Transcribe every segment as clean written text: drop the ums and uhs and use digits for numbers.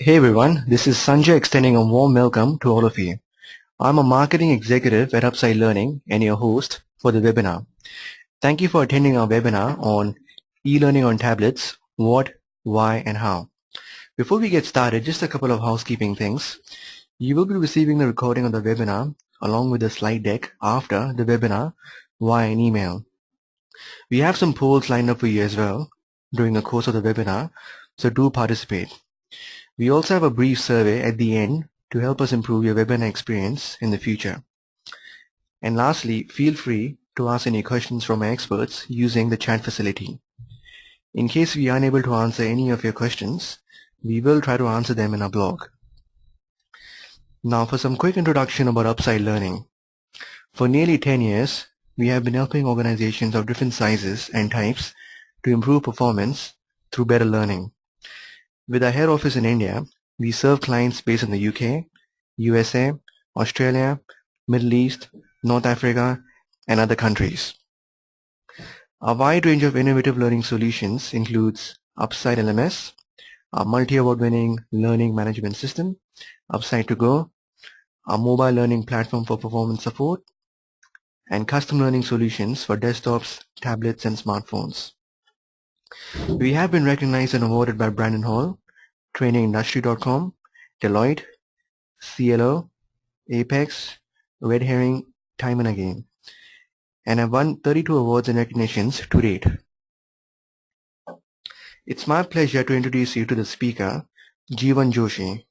Hey everyone, this is Sanjay extending a warm welcome to all of you. I'm a marketing executive at Upside Learning and your host for the webinar. Thank you for attending our webinar on e-learning on tablets, what, why, and how. Before we get started, just a couple of housekeeping things. You will be receiving the recording of the webinar along with the slide deck after the webinar via an email. We have some polls lined up for you as well during the course of the webinar, so do participate. We also have a brief survey at the end to help us improve your webinar experience in the future. And lastly, feel free to ask any questions from our experts using the chat facility. In case we are unable to answer any of your questions, we will try to answer them in our blog. Now for some quick introduction about Upside Learning. For nearly 10 years, we have been helping organizations of different sizes and types to improve performance through better learning. With our head office in India, we serve clients based in the UK, USA, Australia, Middle East, North Africa, and other countries. A wide range of innovative learning solutions includes Upside LMS, our multi-award-winning learning management system, Upside to Go, our mobile learning platform for performance support, and custom learning solutions for desktops, tablets, and smartphones. We have been recognized and awarded by Brandon Hall, trainingindustry.com, Deloitte, CLO, Apex, Red Herring, time and again, and have won 32 awards and recognitions to date. It's my pleasure to introduce you to the speaker, Jeevan Joshi,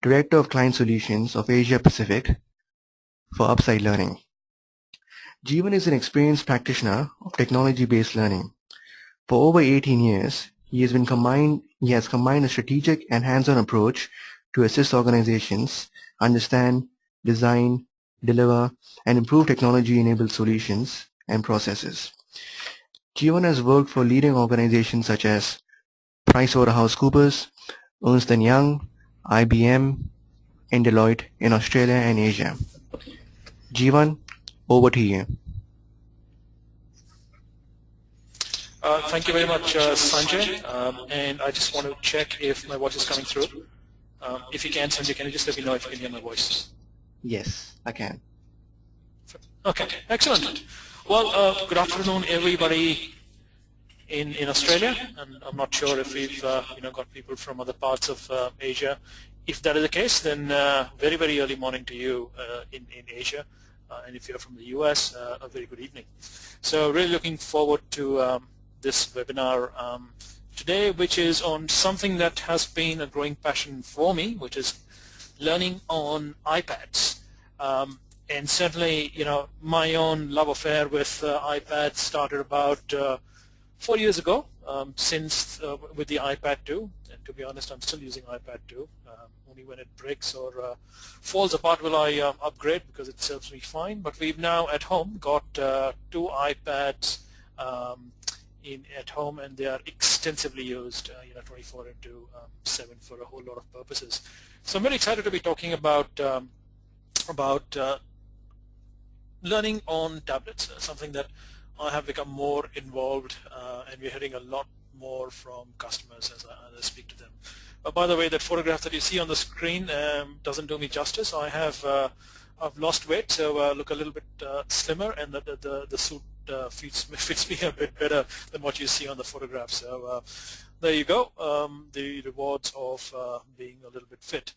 Director of Client Solutions of Asia Pacific for Upside Learning. Jeevan is an experienced practitioner of technology-based learning. For over 18 years, he has combined a strategic and hands-on approach to assist organizations understand, design, deliver, and improve technology-enabled solutions and processes. Jeevan has worked for leading organizations such as PricewaterhouseCoopers, Ernst & Young, IBM, and Deloitte in Australia and Asia. Jeevan, over to you. Thank you very much, Sanjay. And I just want to check if my voice is coming through. If you can, Sanjay, can you just let me know if you can hear my voice? Yes, I can. Okay, excellent. Well, good afternoon, everybody in Australia, and I'm not sure if we've got people from other parts of Asia. If that is the case, then very, very early morning to you in Asia, and if you're from the US, a very good evening. So really looking forward to this webinar today, which is on something that has been a growing passion for me, which is learning on iPads. And certainly, my own love affair with iPads started about 4 years ago, with the iPad 2. And to be honest, I'm still using iPad 2. Only when it breaks or falls apart will I upgrade, because it serves me fine. But we've now at home got 2 iPads at home, and they are extensively used, 24/7 for a whole lot of purposes. So I'm very excited to be talking about learning on tablets, something that I have become more involved, and we're hearing a lot more from customers as I speak to them. By the way, that photograph that you see on the screen doesn't do me justice. I've lost weight, so look a little bit slimmer, and the suit fits me a bit better than what you see on the photograph. So there you go, the rewards of being a little bit fit.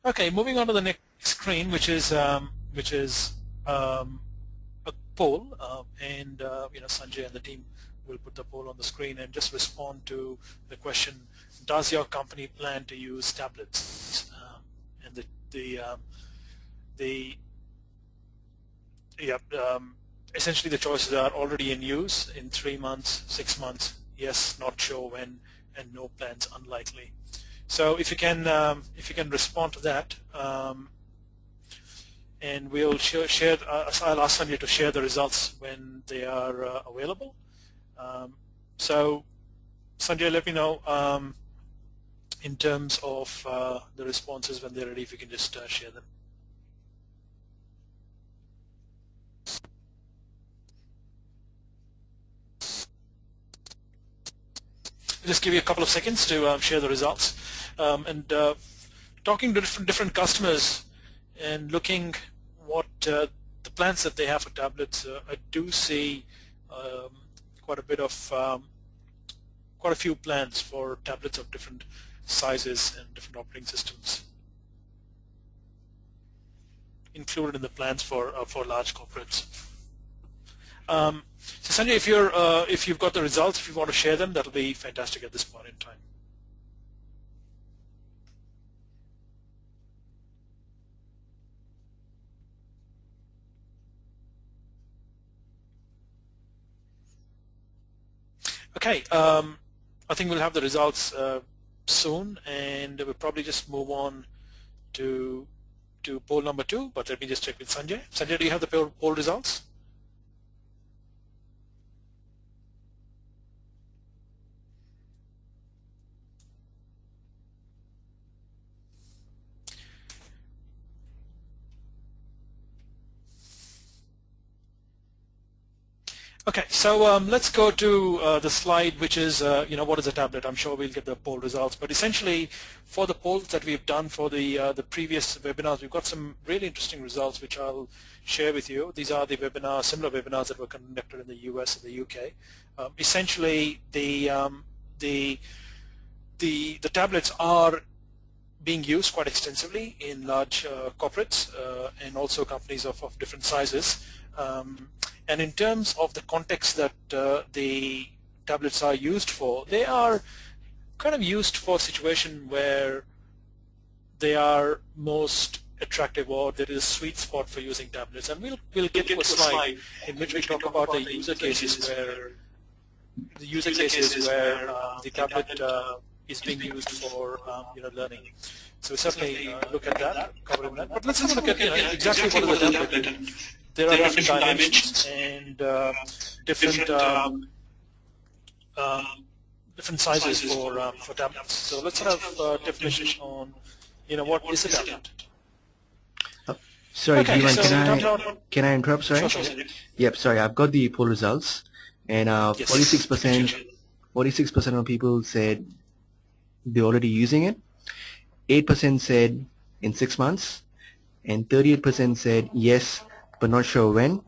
Okay, moving on to the next screen, which is a poll, and Sanjay and the team will put the poll on the screen and just respond to the question: does your company plan to use tablets? And essentially the choices are already in use, in 3 months, 6 months, yes, not sure when, and no plans, unlikely. So if you can respond to that, and we'll share. I'll ask Sanjay to share the results when they are available. So Sanjay, let me know in terms of the responses when they're ready. If you can just share them. Just give you a couple of seconds to share the results. And talking to different customers and looking what the plans that they have for tablets, I do see quite a few plans for tablets of different sizes and different operating systems included in the plans for large corporates. So Sanjay, if you've got the results, if you want to share them, that'll be fantastic at this point in time. Okay, I think we'll have the results soon, and we'll probably just move on to poll number 2. But let me just check with Sanjay. Sanjay, do you have the poll results? Okay, so let's go to the slide, which is, what is a tablet? I'm sure we'll get the poll results. But essentially, for the polls that we've done for the previous webinars, we've got some really interesting results, which I'll share with you. These are the similar webinars that were conducted in the US and the UK. Essentially, the tablets are being used quite extensively in large corporates and also companies of different sizes. And in terms of the context that the tablets are used for, they are kind of used for a situation where they are most attractive, or there is a sweet spot for using tablets. And we'll get to a slide in which we talk about the use cases where the tablet is being used for learning. So certainly look at that, cover that. But let's have a look at exactly what is a tablet. There are different dimensions and different sizes for tablets. So let's have a definition on what is a tablet. Sorry, Okay, Jivan, can I interrupt? Sorry. Sure. Yep. Sorry, I've got the poll results, and 46% of people said they're already using it. 8% said in 6 months, and 38% said yes, but not sure when,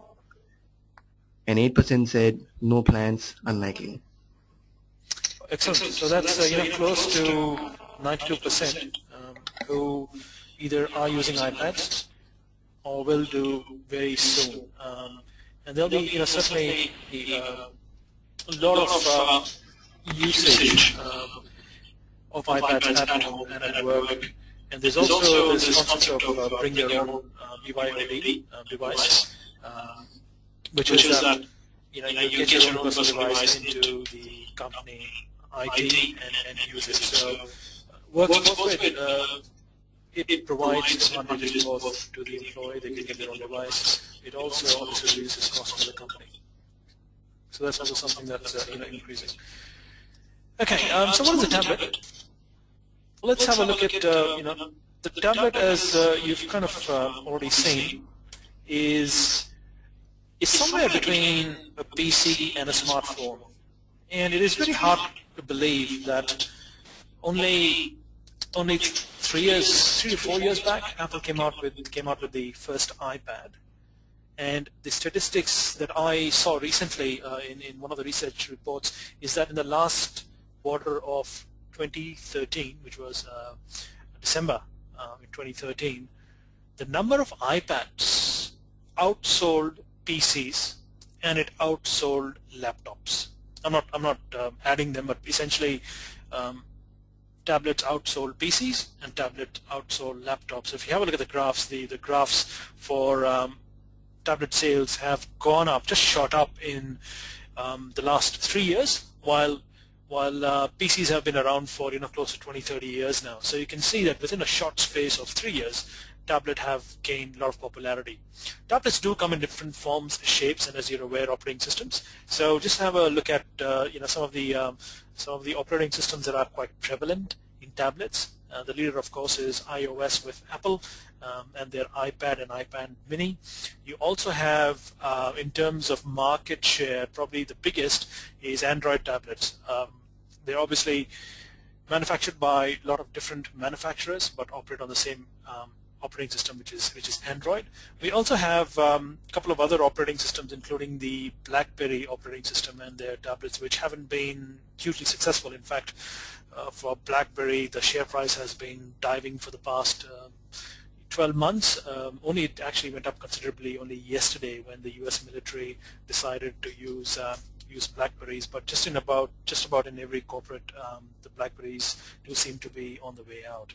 and 8% said no plans, unlikely. Excellent. So that's close to 92% who either are using iPads or will do very soon. And there'll be certainly a lot of usage of iPads at home and at work. And there's also this concept of bring your own BYOD device, which is that you get your own personal device into the company IT and use it. So works both ways. It provides advantages both to the employee; they can get their own device. It also obviously reduces cost for the company. So that's also something that's increasing. Okay, so what is a tablet? Let's have a look at the tablet, as you've kind of already seen, is somewhere between a PC and a smartphone, and it is very hard to believe that only 3 to 4 years back, Apple came out with the first iPad. And the statistics that I saw recently in one of the research reports is that in the last quarter of 2013, which was December in 2013, the number of iPads outsold PCs and it outsold laptops. I'm not adding them, but essentially tablets outsold PCs and tablet outsold laptops. If you have a look at the graphs, the graphs for tablet sales have gone up, just shot up in the last 3 years, while PCs have been around for close to 20-30 years now. So you can see that within a short space of 3 years, tablets have gained a lot of popularity. Tablets do come in different forms, shapes, and as you're aware, operating systems. So just have a look at some of the operating systems that are quite prevalent in tablets. The leader, of course, is iOS with Apple and their iPad and iPad mini. You also have, in terms of market share, probably the biggest is Android tablets. They're obviously manufactured by a lot of different manufacturers, but operate on the same operating system, which is Android. We also have a couple of other operating systems, including the BlackBerry operating system and their tablets, which haven't been hugely successful. In fact, for BlackBerry, the share price has been diving for the past 12 months. Only it actually went up considerably only yesterday when the U.S. military decided to use BlackBerries. But just about in every corporate, the BlackBerries do seem to be on the way out.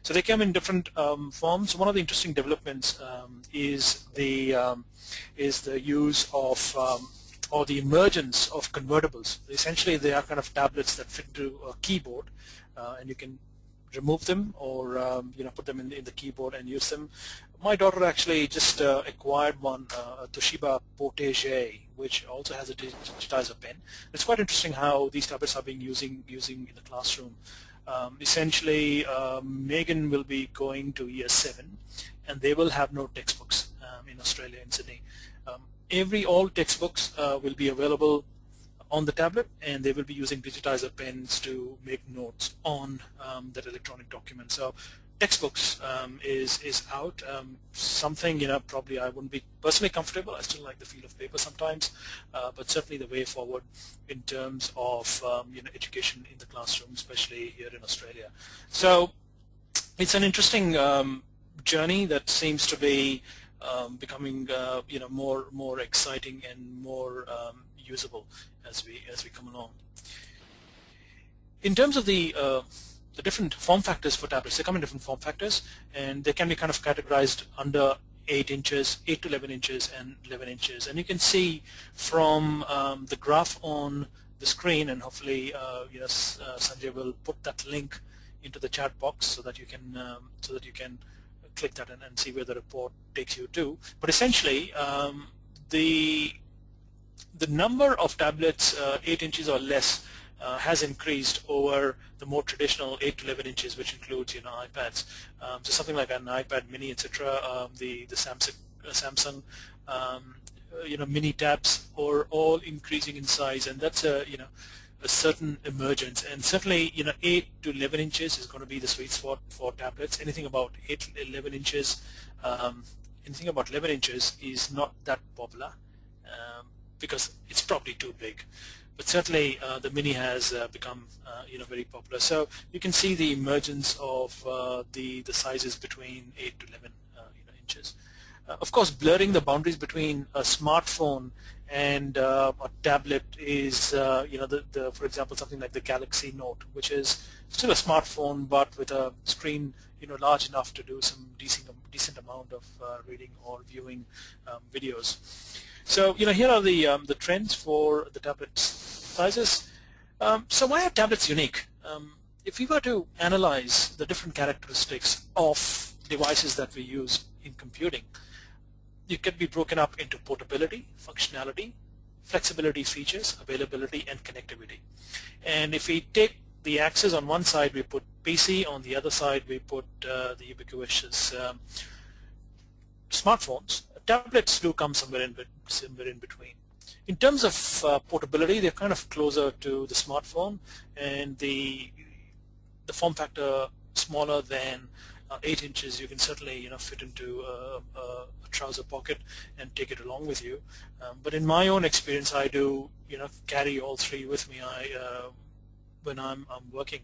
So they come in different forms. One of the interesting developments is the use of or the emergence of convertibles. Essentially, they are kind of tablets that fit into a keyboard, and you can remove them or put them in the keyboard and use them. My daughter actually just acquired one, a Toshiba Protege, which also has a digitizer pen. It's quite interesting how these tablets are being using in the classroom. Essentially, Megan will be going to year 7, and they will have no textbooks in Australia, in Sydney. All textbooks will be available on the tablet, and they will be using digitizer pens to make notes on that electronic document. So textbooks is out. Something, probably I wouldn't be personally comfortable. I still like the feel of paper sometimes, but certainly the way forward in terms of education in the classroom, especially here in Australia. So it's an interesting journey that seems to be becoming more exciting and more usable as we come along. In terms of the different form factors for tablets, they come in different form factors, and they can be kind of categorized under 8 inches, 8 to 11 inches, and 11 inches. And you can see from the graph on the screen, and hopefully Sanjay will put that link into the chat box so that you can click that and see where the report takes you to. But essentially, the number of tablets 8 inches or less has increased over the more traditional 8 to 11 inches, which includes iPads. So something like an iPad Mini, etc. The Samsung mini tabs are all increasing in size, and that's a certain emergence. And certainly 8 to 11 inches is going to be the sweet spot for tablets. Anything about 8 to 11 inches, is not that popular because it's probably too big. But certainly the Mini has become very popular. So you can see the emergence of the sizes between 8 to 11 inches. Of course, blurring the boundaries between a smartphone and a tablet is for example, something like the Galaxy Note, which is still a smartphone but with a screen large enough to do some decent amount of reading or viewing videos. So here are the trends for the tablet sizes. So why are tablets unique? If we were to analyze the different characteristics of devices that we use in computing, it can be broken up into portability, functionality, flexibility features, availability, and connectivity. And if we take the axis on one side, we put PC, on the other side we put the ubiquitous smartphones. Tablets do come somewhere in between. In terms of portability, they're kind of closer to the smartphone, and the form factor smaller than 8 inches. You can certainly fit into a trouser pocket and take it along with you. But in my own experience, I do carry all three with me. When I'm working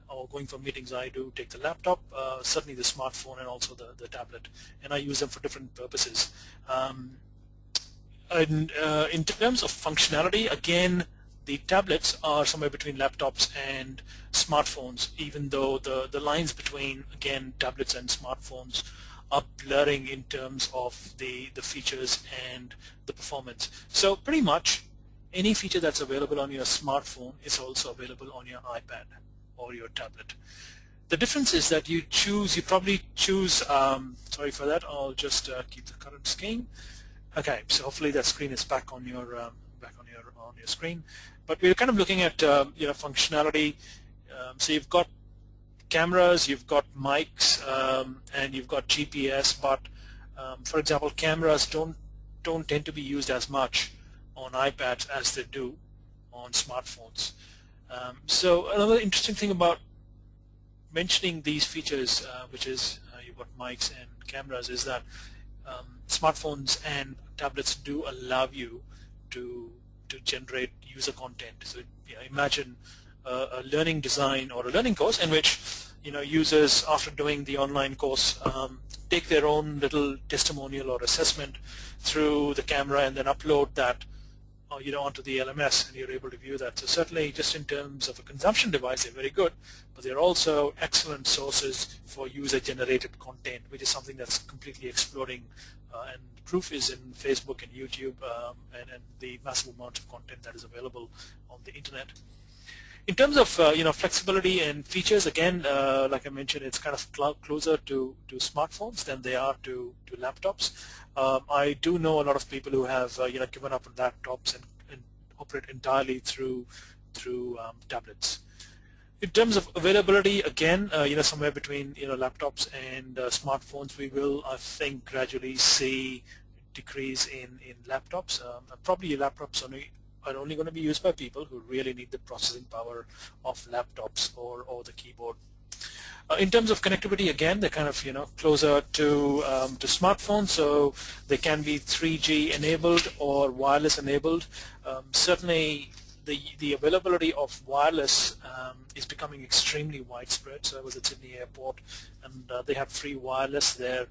or going for meetings, I do take the laptop, certainly the smartphone, and also the tablet, and I use them for different purposes. And in terms of functionality, again, the tablets are somewhere between laptops and smartphones, even though the lines between, again, tablets and smartphones are blurring in terms of the features and the performance. So pretty much any feature that's available on your smartphone is also available on your iPad or your tablet. The difference is that you probably choose, sorry for that, I'll just keep the current screen. Okay, so hopefully that screen is back on your screen. But we're kind of looking at functionality. So you've got cameras, you've got mics, and you've got GPS. But for example, cameras don't tend to be used as much on iPads as they do on smartphones. So another interesting thing about mentioning these features, which is you've got mics and cameras, is that smartphones and tablets do allow you to generate user content. So imagine a learning design or a learning course in which users, after doing the online course, take their own little testimonial or assessment through the camera and then upload that onto the LMS, and you're able to view that. So certainly, just in terms of a consumption device, they're very good, but they're also excellent sources for user-generated content, which is something that's completely exploding, and proof is in Facebook and YouTube, and the massive amount of content that is available on the internet. In terms of flexibility and features, again, like I mentioned, it's kind of closer to smartphones than they are to laptops. I do know a lot of people who have given up on laptops and operate entirely through tablets. In terms of availability, again, somewhere between laptops and smartphones, we will, I think, gradually see decrease in laptops. Probably laptops are only going to be used by people who really need the processing power of laptops or the keyboard. In terms of connectivity, again, they're kind of closer to smartphones, so they can be 3G enabled or wireless enabled. Certainly, the availability of wireless is becoming extremely widespread. So I was at Sydney Airport, and they have free wireless there.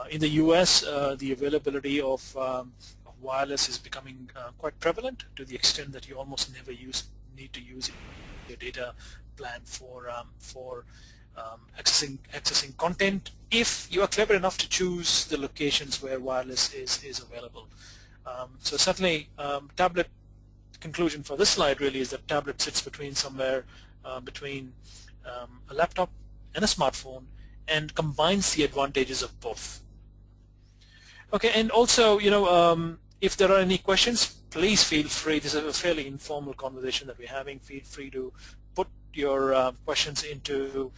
In the US, the availability of wireless is becoming quite prevalent, to the extent that you almost never need to use your data plan for accessing content, if you are clever enough to choose the locations where wireless is available. So certainly, tablet conclusion for this slide really is that tablet sits between somewhere between a laptop and a smartphone, and combines the advantages of both. Okay, and also, if there are any questions, please feel free. This is a fairly informal conversation that we're having. Feel free to put your questions into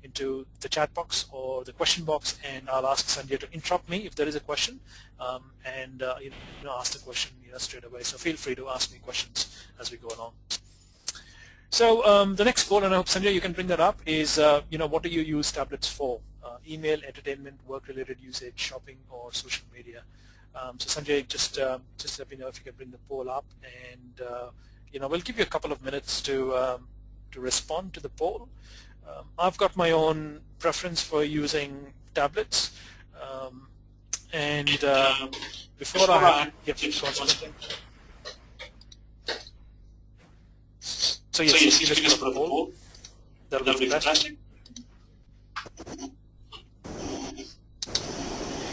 the chat box or the question box, and I'll ask Sanjay to interrupt me if there is a question, and ask the question straight away. So feel free to ask me questions as we go along. So the next goal, and I hope Sanjay you can bring that up, is what do you use tablets for? Email, entertainment, work-related usage, shopping, or social media. So Sanjay, just let me know if you can bring the poll up, and we'll give you a couple of minutes to respond to the poll. I've got my own preference for using tablets, and before I so yes, you just put the poll. That'll be fantastic.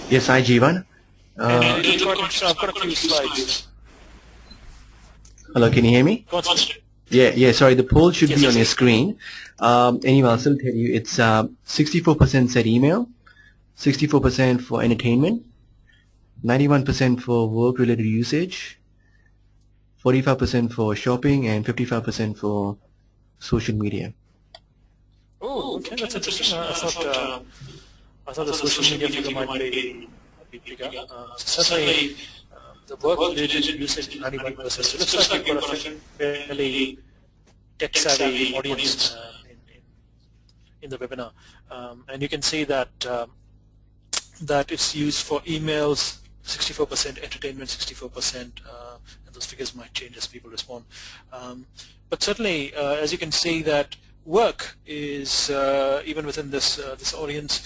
Yes, hi Jeevan. I've got a few slides. Hello, can you hear me? Yeah, sorry, the poll should be on your screen. Anyway, I'll still tell you, it's 64% said email, 64% for entertainment, 91% for work-related usage, 45% for shopping, and 55% for social media. Oh, okay, that's interesting. I thought the social media figure might be bigger. Certainly, the work-related usage 91%. So it looks like we've got a fairly tech-savvy audience in the webinar, and you can see that that it's used for emails 64%, entertainment 64%, and those figures might change as people respond. But certainly, as you can see, that work is even within this this audience,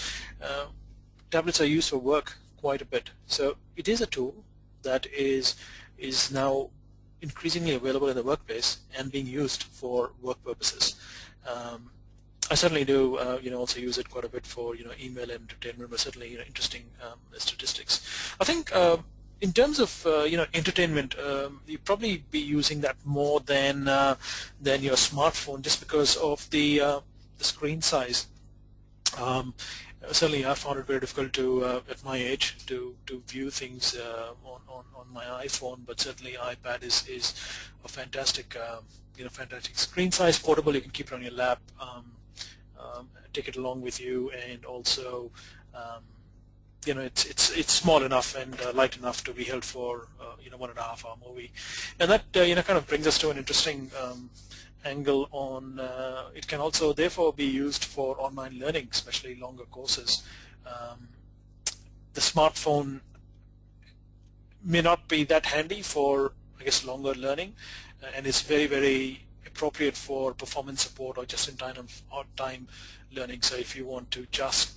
tablets are used for work quite a bit. So it is a tool that is now increasingly available in the workplace and being used for work purposes. I certainly do, also use it quite a bit for, email and entertainment, but certainly, interesting statistics. I think in terms of, entertainment, you probably be using that more than your smartphone, just because of the screen size. Certainly, I found it very difficult to, at my age, to view things on my iPhone. But certainly, iPad is a fantastic, fantastic screen size, portable. You can keep it on your lap, take it along with you, and also, it's small enough and light enough to be held for 1.5 hour movie, and that kind of brings us to an interesting angle on, it can also therefore be used for online learning, especially longer courses. The smartphone may not be that handy for, I guess, longer learning, and it's very, very appropriate for performance support or just-in-time learning. So if you want to just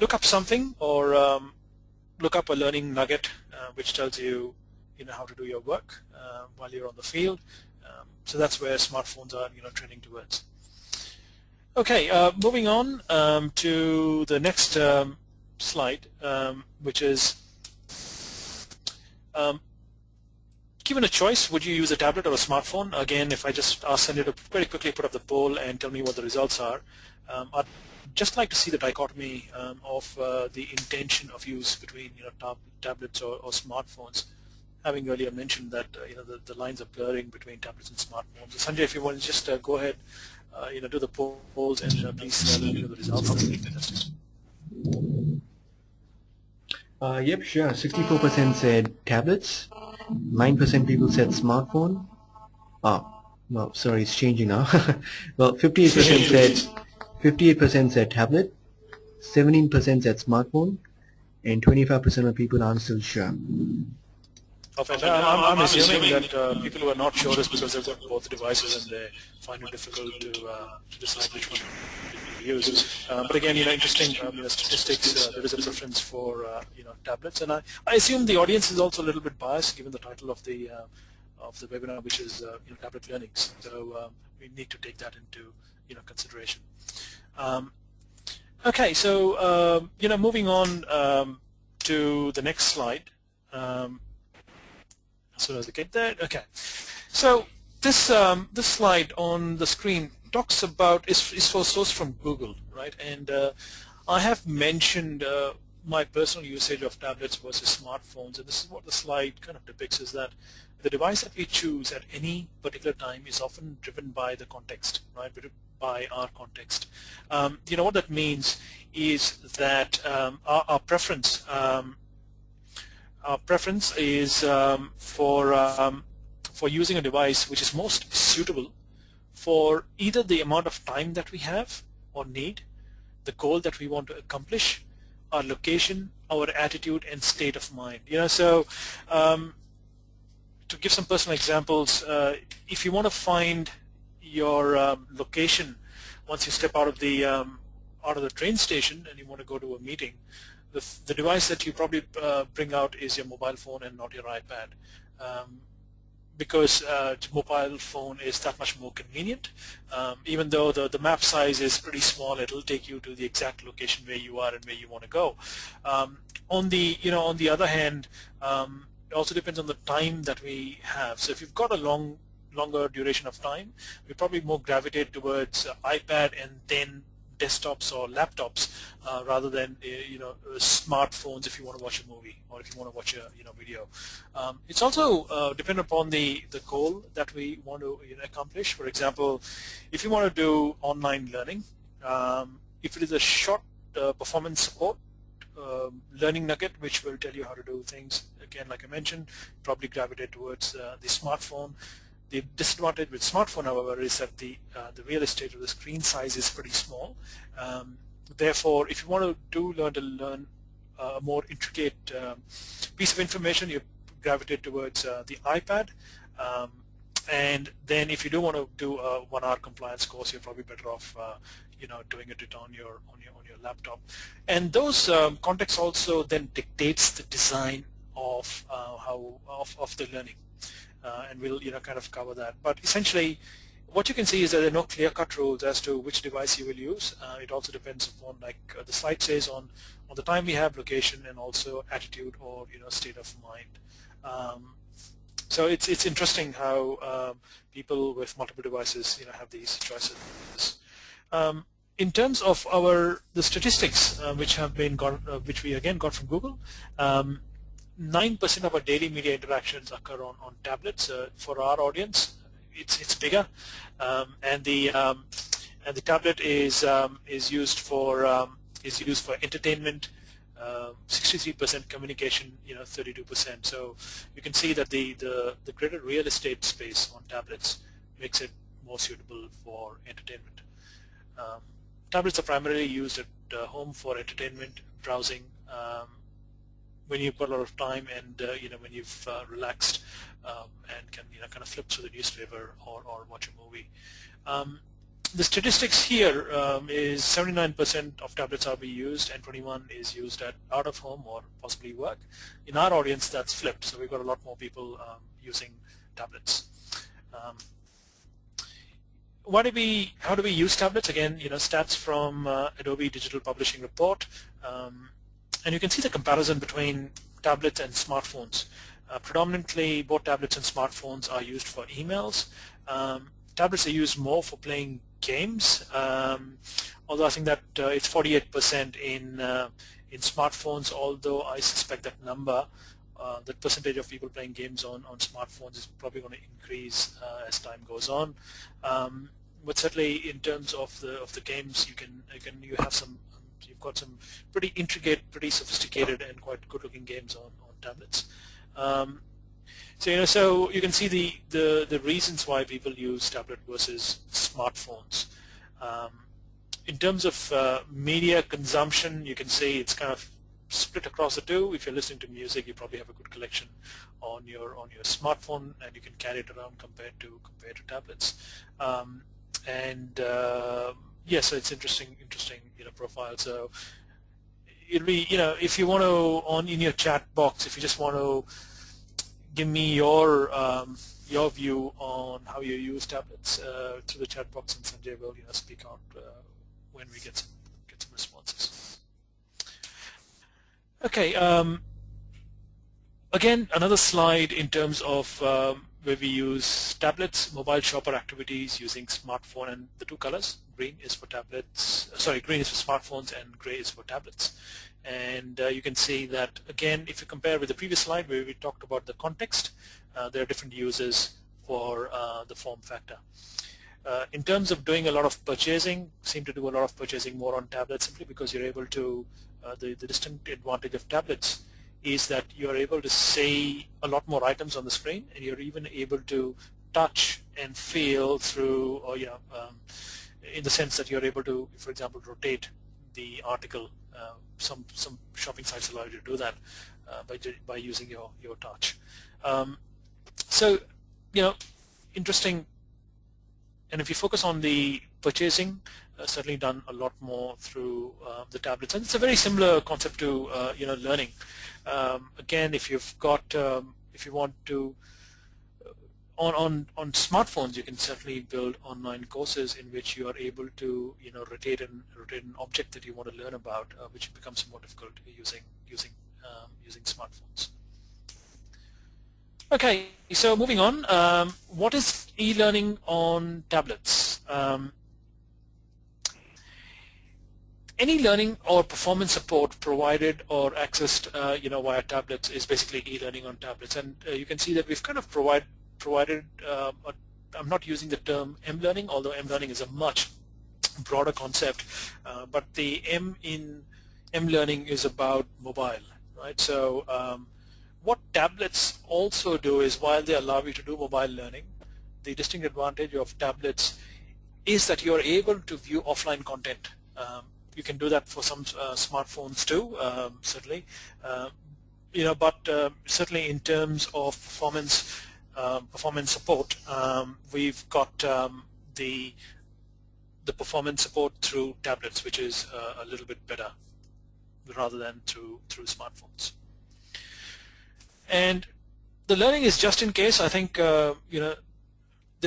look up something or look up a learning nugget which tells you, how to do your work while you're on the field. So that's where smartphones are, trending towards. Okay, moving on to the next slide, which is given a choice, would you use a tablet or a smartphone? Again, if I just ask Sanjay to very quickly put up the poll and tell me what the results are, I'd just like to see the dichotomy of the intention of use between tablets or smartphones. Having earlier mentioned that the lines are blurring between tablets and smartphones. So Sanjay, if you want to just go ahead, do the polls and please let me know the results. That would be fantastic. Yep, sure. 64% said tablets. 9% people said smartphone. Well, sorry, it's changing now. Well, 58% said tablet. 17% said smartphone, and 25% of people aren't still sure. Okay. I'm assuming that people who are not sure is because they've got both devices and they find it difficult to decide which one to use. But again, interesting statistics. There is a preference for tablets, and I assume the audience is also a little bit biased given the title of the webinar, which is tablet learning. So we need to take that into consideration. Okay, so moving on to the next slide. As soon as I get there, okay. So this this slide on the screen talks about is for source from Google, right? And I have mentioned my personal usage of tablets versus smartphones, and this is what the slide kind of depicts: is that the device that we choose at any particular time is often driven by the context, right? By our context. What that means is that our preference. Our preference is for using a device which is most suitable for either the amount of time that we have or need, the goal that we want to accomplish, our location, our attitude, and state of mind. So to give some personal examples, if you want to find your location once you step out of the train station and you want to go to a meeting, the device that you probably bring out is your mobile phone and not your iPad, because mobile phone is that much more convenient. Even though the map size is pretty small, it'll take you to the exact location where you are and where you want to go. On the other hand, it also depends on the time that we have. So if you've got a longer duration of time, we probably more gravitate towards iPad and then desktops or laptops rather than smartphones if you want to watch a movie or if you want to watch a video. It's also dependent upon the goal that we want to accomplish. For example, if you want to do online learning, if it is a short performance support learning nugget which will tell you how to do things, again, like I mentioned, probably gravitate towards the smartphone. The disadvantage with smartphone, however, is that the real estate of the screen size is pretty small. Therefore, if you want to learn a more intricate piece of information, you gravitate towards the iPad. And then, if you do want to do a 1-hour compliance course, you're probably better off, doing it on your laptop. And those context also then dictates the design of the learning. And we'll kind of cover that. But essentially, what you can see is that there are no clear-cut rules as to which device you will use. It also depends upon, like the slide says, on the time we have, location, and also attitude or state of mind. So it's interesting how people with multiple devices have these choices. In terms of the statistics which we again got from Google. 9% of our daily media interactions occur on tablets. For our audience, it's bigger, and the tablet is used for entertainment, 63% communication, 32%. So you can see that the greater real estate space on tablets, makes it more suitable for entertainment. Tablets are primarily used at home for entertainment, browsing, when you've got a lot of time and when you've relaxed and can kind of flip through the newspaper or watch a movie. The statistics here is 79% of tablets are being used and 21 is used at out of home or possibly work. In our audience, that's flipped, so we've got a lot more people using tablets. How do we use tablets? Again, stats from Adobe Digital Publishing Report, and you can see the comparison between tablets and smartphones. Predominantly, both tablets and smartphones are used for emails. Tablets are used more for playing games, although I think that it's 48% in smartphones, although I suspect that number, the percentage of people playing games on smartphones is probably going to increase as time goes on. But certainly in terms of the games, you've got some pretty intricate, pretty sophisticated and quite good-looking games on tablets. So you can see the reasons why people use tablet versus smartphones. In terms of media consumption, you can see it's kind of split across the two. If you're listening to music, you probably have a good collection on your smartphone, and you can carry it around compared to tablets. Yes, so it's interesting profile. So it'll be if you want to in your chat box, if you just want to give me your view on how you use tablets through the chat box, and Sanjay will speak out when we get some responses. Okay. Again, another slide in terms of where we use tablets, mobile shopper activities using smartphone, and the two colors. Green is for tablets. Green is for smartphones, and gray is for tablets. And you can see that again, if you compare with the previous slide where we talked about the context, there are different uses for the form factor. In terms of doing a lot of purchasing, seem to do a lot of purchasing more on tablets simply because you're able to. The distinct advantage of tablets is that you're able to see a lot more items on the screen, and you're even able to touch and feel through, or in the sense that you're able to, for example, rotate the article. Some shopping sites allow you to do that by using your touch. So interesting. And if you focus on the purchasing, certainly done a lot more through the tablets, and it's a very similar concept to learning. Again, if you've got, if you want to, on smartphones, you can certainly build online courses in which you are able to rotate an object that you want to learn about, which becomes more difficult using smartphones. Okay, so moving on, what is e-learning on tablets? Any learning or performance support provided or accessed via tablets is basically e-learning on tablets, and you can see that we've kind of provided I'm not using the term m-learning, although m-learning is a much broader concept, but the M in m-learning is about mobile, right? So what tablets also do is, while they allow you to do mobile learning, the distinct advantage of tablets is that you're able to view offline content. You can do that for some smartphones too, certainly. But certainly in terms of performance support, we've got the performance support through tablets, which is a little bit better rather than through smartphones. And the learning is just in case. I think there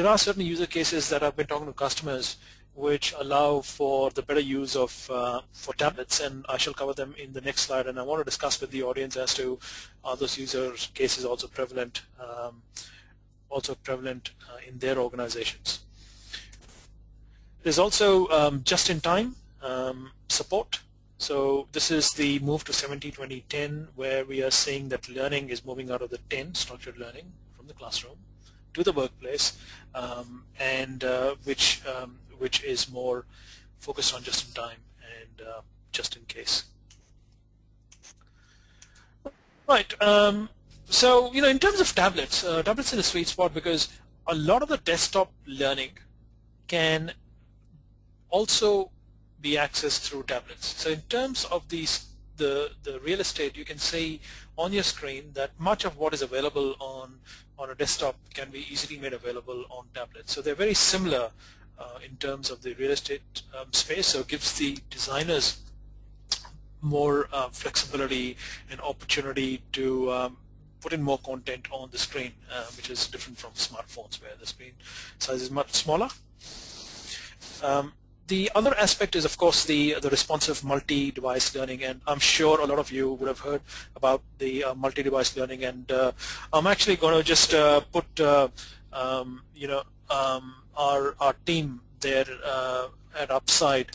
are certain user cases that I've been talking to customers which allow for the better use of for tablets, and I shall cover them in the next slide. And I want to discuss with the audience as to are those user cases also prevalent in their organizations. There's also just-in-time support. So this is the move to 70-20-10, where we are seeing that learning is moving out of the 10 structured learning from the classroom to the workplace, and which is more focused on just-in-time and just-in-case. Right. So in terms of tablets, tablets are a sweet spot because a lot of the desktop learning can also be accessed through tablets. So in terms of the real estate, you can see on your screen that much of what is available on a desktop can be easily made available on tablets. So they're very similar in terms of the real estate space, so it gives the designers more flexibility and opportunity to put in more content on the screen, which is different from smartphones where the screen size is much smaller. The other aspect is, of course, the responsive multi-device learning, and I'm sure a lot of you would have heard about the multi-device learning. And I'm actually going to just put our team there at Upside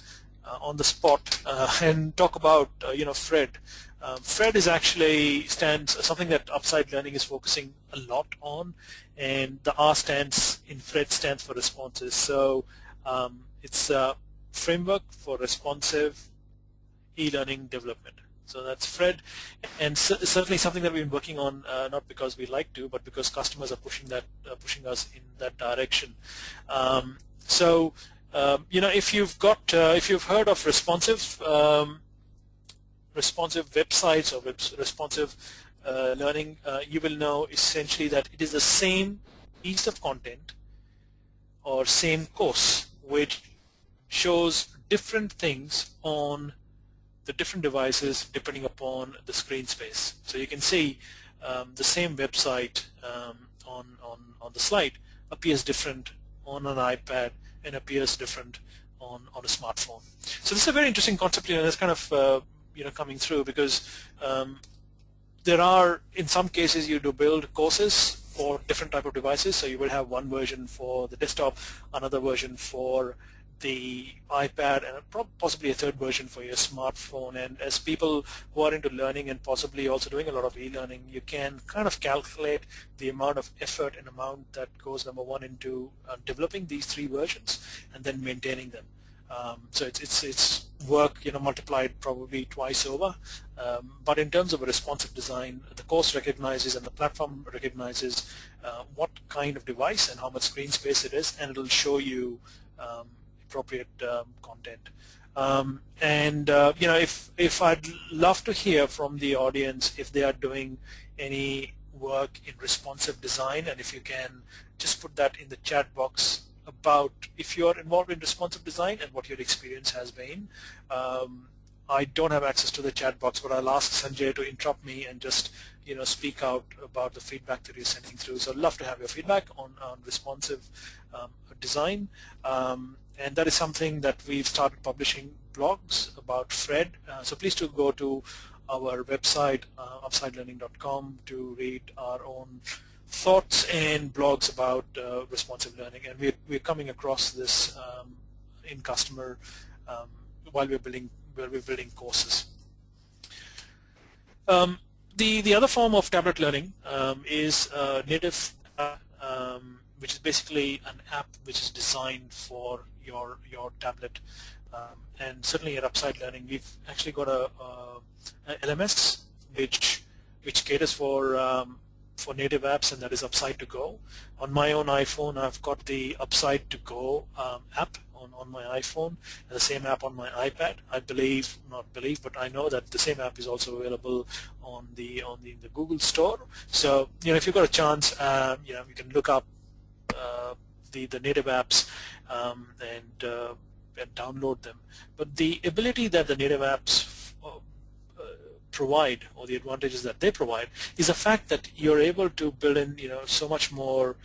on the spot and talk about Fred. Fred is actually something that Upside Learning is focusing a lot on, and the R stands in Fred stands for responses. So it's a framework for responsive e-learning development. So that's Fred, and certainly something that we've been working on, not because we like to, but because customers are pushing us in that direction. If you've heard of responsive websites or responsive learning, you will know essentially that it is the same piece of content or same course which shows different things on the different devices depending upon the screen space. So you can see the same website on the slide appears different on an iPad and appears different on a smartphone. So this is a very interesting concept, that's kind of coming through, because there are, in some cases, you do build courses for different type of devices. So you will have one version for the desktop, another version for the iPad, and possibly a third version for your smartphone. And as people who are into learning and possibly also doing a lot of e-learning, you can kind of calculate the amount of effort and amount that goes, number one, into developing these three versions and then maintaining them. So it's work multiplied probably twice over. But in terms of a responsive design, the course recognizes and the platform recognizes what kind of device and how much screen space it is, and it'll show you appropriate content. If I'd love to hear from the audience if they are doing any work in responsive design, and if you can just put that in the chat box about if you're involved in responsive design and what your experience has been. I don't have access to the chat box, but I'll ask Sanjay to interrupt me and just speak out about the feedback that you're sending through. So I'd love to have your feedback on responsive design. And that is something that we've started publishing blogs about Fred. So please do go to our website, upsidelearning.com, to read our own thoughts and blogs about responsive learning. And we're coming across this in customer while we're building courses. The other form of tablet learning is native, which is basically an app which is designed for your tablet. And certainly at Upside Learning, we've actually got a LMS which caters for native apps, and that is Upside to Go. On my own iPhone, I've got the Upside to Go app on my iPhone, and the same app on my iPad. But I know that the same app is also available on the Google Store. So if you've got a chance, you can look up the native apps and download them. But the ability that the native apps provide, or the advantages that they provide, is the fact that you're able to build in so much more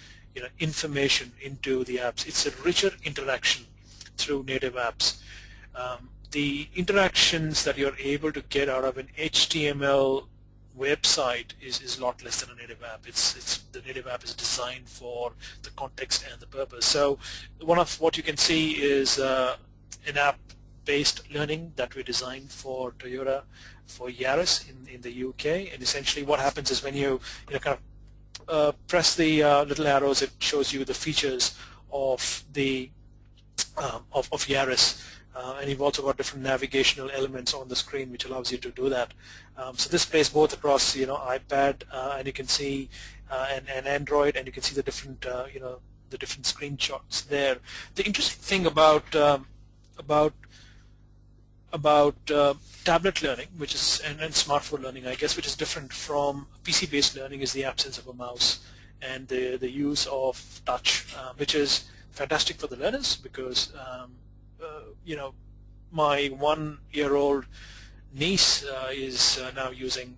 information into the apps. It's a richer interaction through native apps. The interactions that you're able to get out of an HTML website is a lot less than a native app. The native app is designed for the context and the purpose. So one of what you can see is an app-based learning that we designed for Toyota, for Yaris in the UK. And essentially what happens is when you kind of press the little arrows, it shows you the features of the of Yaris. And you've also got different navigational elements on the screen which allows you to do that. So this plays both across iPad and you can see and Android, and you can see the different the different screenshots there. The interesting thing about tablet learning, which is and smartphone learning, I guess, which is different from PC-based learning, is the absence of a mouse and the use of touch, which is fantastic for the learners because you know, my 1-year-old niece is now using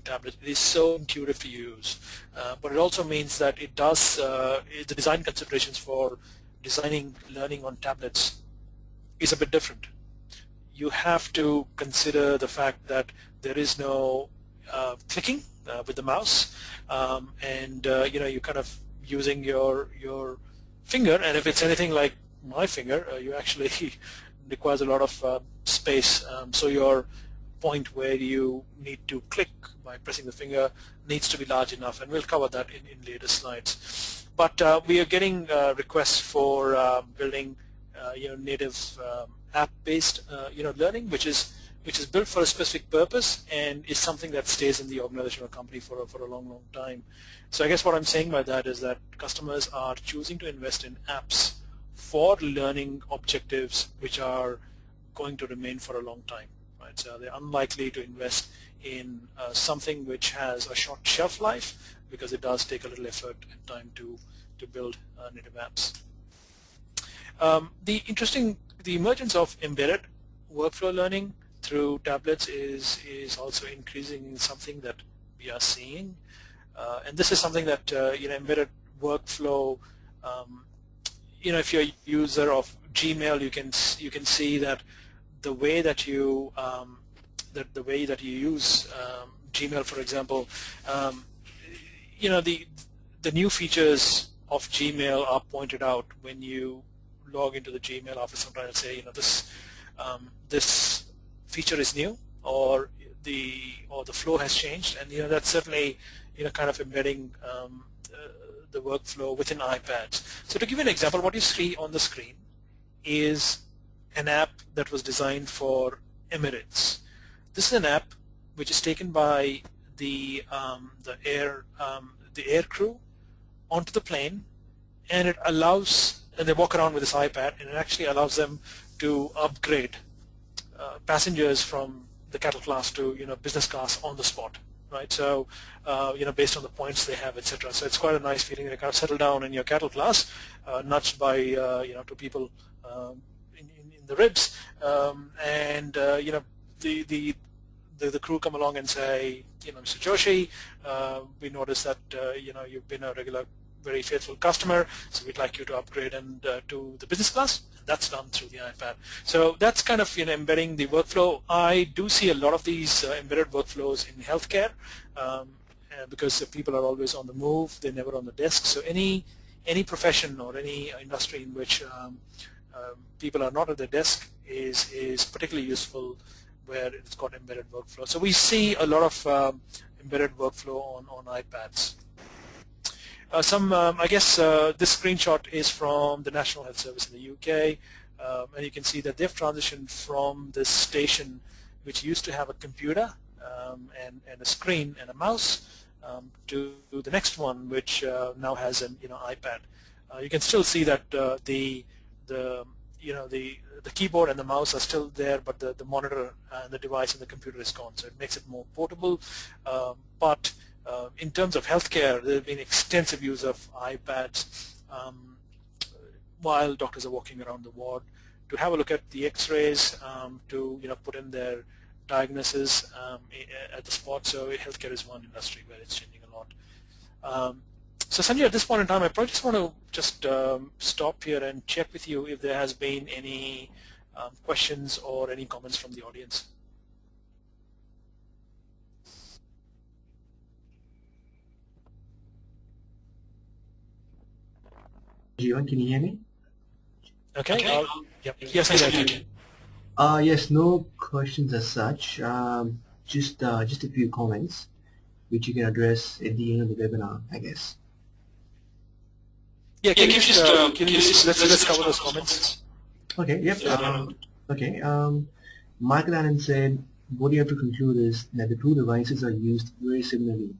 tablets. It is so intuitive to use, but it also means that it does the design considerations for designing learning on tablets is a bit different. You have to consider the fact that there is no clicking with the mouse, and you know, you're kind of using your finger, and if it's anything like my finger, you actually requires a lot of space. So your point where you need to click by pressing the finger needs to be large enough, and we'll cover that in later slides. But we are getting requests for building you know, native app-based you know, learning, which is built for a specific purpose and is something that stays in the organization or company for a long time. So I guess what I'm saying by that is that customers are choosing to invest in apps for learning objectives which are going to remain for a long time, right? So they're unlikely to invest in something which has a short shelf life, because it does take a little effort and time to build native apps. The emergence of embedded workflow learning through tablets is also increasing, something that we are seeing, and this is something that you know, embedded workflow. You know, if you're a user of Gmail, you can see that the way that you use Gmail, for example, you know, the new features of Gmail are pointed out when you log into the Gmail office. Sometimes say, you know, this feature is new, or the flow has changed, and you know, that's certainly, you know, kind of embedding the workflow within iPads. So to give you an example, what you see on the screen is an app that was designed for Emirates. This is an app which is taken by the air crew onto the plane, and it allows, and they walk around with this iPad, and it actually allows them to upgrade passengers from the cattle class to, you know, business class on the spot, right? So you know, based on the points they have, etc. So it's quite a nice feeling. They kind of settle down in your cattle class, nudged by you know, two people in the ribs, and you know, the crew come along and say, you know, Mr. Joshi, we noticed that you know, you've been a regular, very faithful customer, so we'd like you to upgrade and to the business class. That's done through the iPad. So that's kind of, you know, embedding the workflow. I do see a lot of these embedded workflows in healthcare, because people are always on the move, they're never on the desk. So any profession or any industry in which people are not at their desk is particularly useful, where it's got embedded workflow. So we see a lot of embedded workflow on iPads. I guess this screenshot is from the National Health Service in the UK, and you can see that they've transitioned from this station, which used to have a computer and a screen and a mouse, to the next one, which now has an, you know, iPad. You can still see that the keyboard and the mouse are still there, but the monitor and the device and the computer is gone. So it makes it more portable, but in terms of healthcare, there has been extensive use of iPads while doctors are walking around the ward to have a look at the X-rays, to, you know, put in their diagnosis at the spot. So healthcare is one industry where it's changing a lot. So Sanjay, at this point in time, I probably just want to stop here and check with you if there has been any questions or any comments from the audience. Jivan, can you hear me? Okay. Yep. Yes, I can. Yes, no questions as such. Just a few comments, which you can address at the end of the webinar, I guess. Yeah, can you just let's cover those comments. Okay. Yep. Okay. Michael Allen said, what you have to conclude is that the two devices are used very similarly.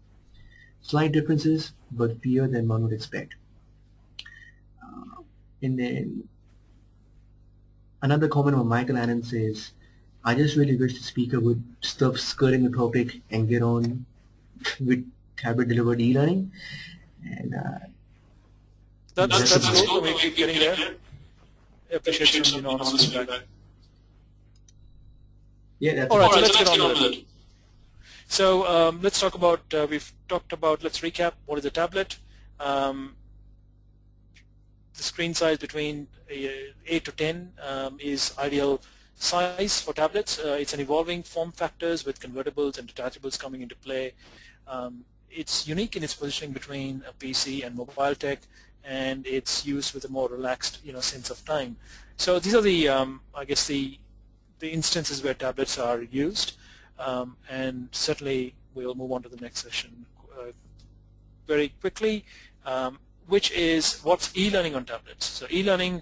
Slight differences, but fewer than one would expect. And then another comment from Michael Annan says, I just really wish the speaker would stop skirting the topic and get on with tablet delivered e-learning. And That's cool. So we keep getting there. I appreciate some honest feedback. Yeah, that's All right, all so right. let's get on with it. So let's talk about, we've talked about, let's recap, what is a tablet? The screen size between 8 to 10 is ideal size for tablets. It's an evolving form factors with convertibles and detachables coming into play. It's unique in its positioning between a PC and mobile tech, and it's used with a more relaxed sense of time. So these are the I guess the instances where tablets are used, and certainly we'll move on to the next session very quickly, which is what's e-learning on tablets. So e-learning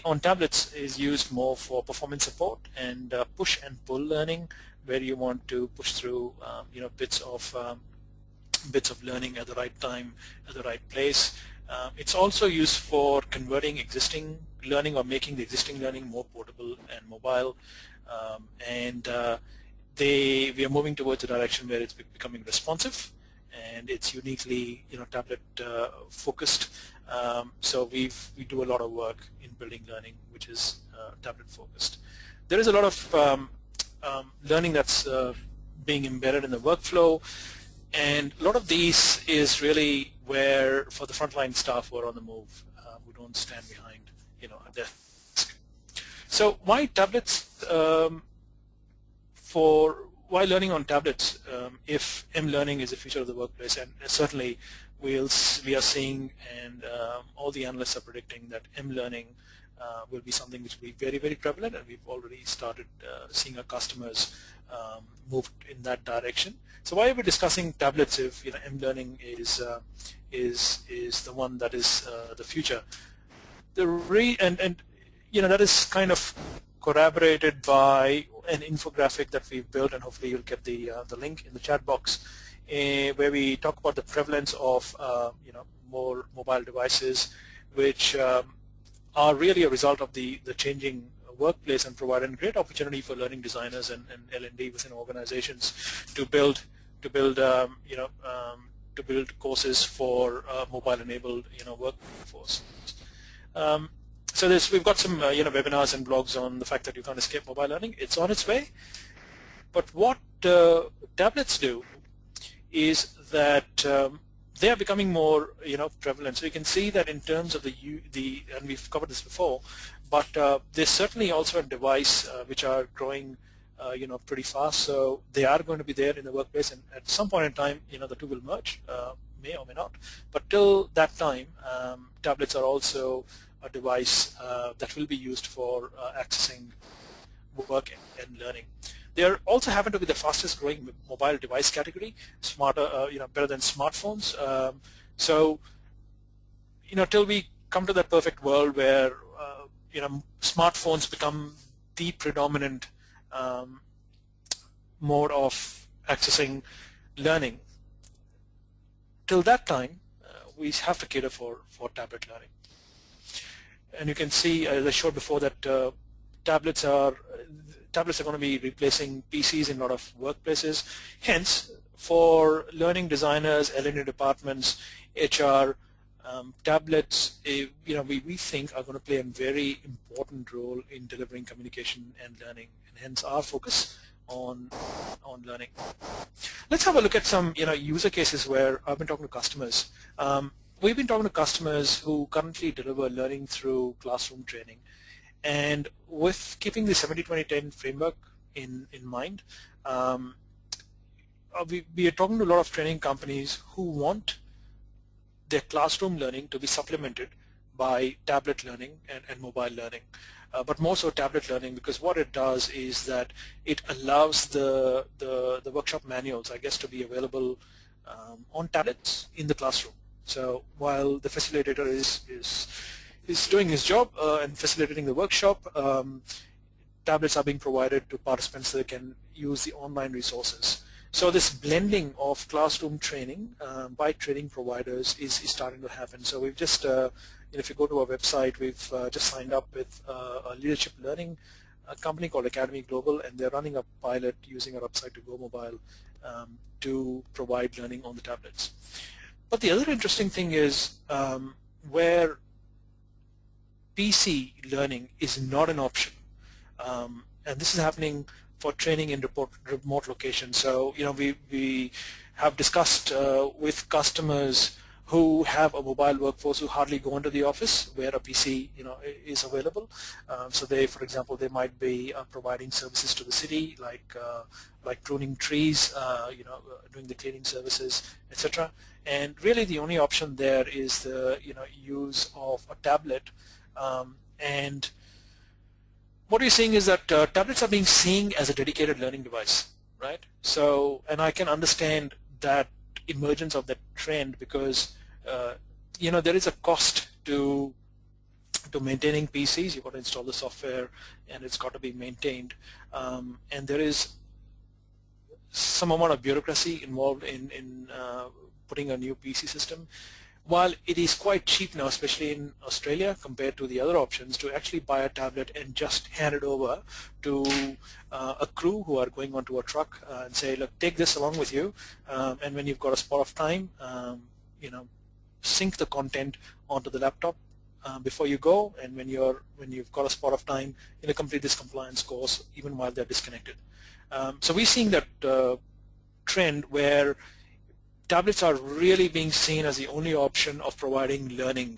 on tablets is used more for performance support and push and pull learning, where you want to push through bits of learning at the right time, at the right place. It's also used for converting existing learning or making the existing learning more portable and mobile. We are moving towards a direction where it's becoming responsive, and it's uniquely tablet focused. So we do a lot of work in building learning which is tablet focused. There is a lot of learning that's being embedded in the workflow, and a lot of these is really where for the frontline staff who are on the move, who don't stand behind a desk. So why tablets? Why learning on tablets if m-learning is the future of the workplace? And certainly we are seeing, and all the analysts are predicting that m-learning will be something which will be very, very prevalent, and we've already started seeing our customers move in that direction. So why are we discussing tablets if m-learning is the one that is the future? That is kind of corroborated by an infographic that we've built, and hopefully you'll get the link in the chat box, where we talk about the prevalence of more mobile devices, which are really a result of the changing workplace, and provide a great opportunity for learning designers and L&D within organizations to build courses for mobile-enabled workforce. So we've got some webinars and blogs on the fact that you can't escape mobile learning. It's on its way. But what tablets do is that they are becoming more prevalent. So you can see that in terms of and we've covered this before, but there's certainly also a device which are growing pretty fast. So they are going to be there in the workplace, and at some point in time the two will merge, may or may not. But till that time, tablets are also a device that will be used for accessing work and learning. They also happen to be the fastest growing mobile device category, better than smartphones. So till we come to that perfect world where smartphones become the predominant mode of accessing learning, till that time we have to cater for tablet learning. And you can see, as I showed before, that tablets are going to be replacing PCs in a lot of workplaces. Hence, for learning designers, L&D departments, HR, tablets, we think are going to play a very important role in delivering communication and learning, and hence our focus on learning. Let's have a look at some user cases where I've been talking to customers. We've been talking to customers who currently deliver learning through classroom training, and with keeping the 70-20-10 framework in mind, we are talking to a lot of training companies who want their classroom learning to be supplemented by tablet learning and mobile learning, but more so tablet learning, because what it does is that it allows the workshop manuals, I guess, to be available on tablets in the classroom. So while the facilitator is doing his job and facilitating the workshop, tablets are being provided to participants so they can use the online resources. So this blending of classroom training by training providers is starting to happen. So we've just, if you go to our website, we've just signed up with a leadership learning company called Academy Global, and they're running a pilot using our Upside to Go mobile to provide learning on the tablets. But the other interesting thing is where PC learning is not an option, and this is happening for training in remote locations. So we have discussed with customers who have a mobile workforce who hardly go into the office where a PC is available. So they, for example, they might be providing services to the city like pruning trees, doing the cleaning services, etc. And really the only option there is the use of a tablet. And what you're seeing is that tablets are being seen as a dedicated learning device, right? So, and I can understand that emergence of that trend because there is a cost to maintaining PCs. You've got to install the software and it's got to be maintained, and there is some amount of bureaucracy involved in putting a new PC system. While it is quite cheap now, especially in Australia compared to the other options, to actually buy a tablet and just hand it over to a crew who are going onto a truck and say, look, take this along with you, and when you've got a spot of time, sync the content onto the laptop before you go, and when you've got a spot of time, complete this compliance course even while they're disconnected. So we're seeing that trend where tablets are really being seen as the only option of providing learning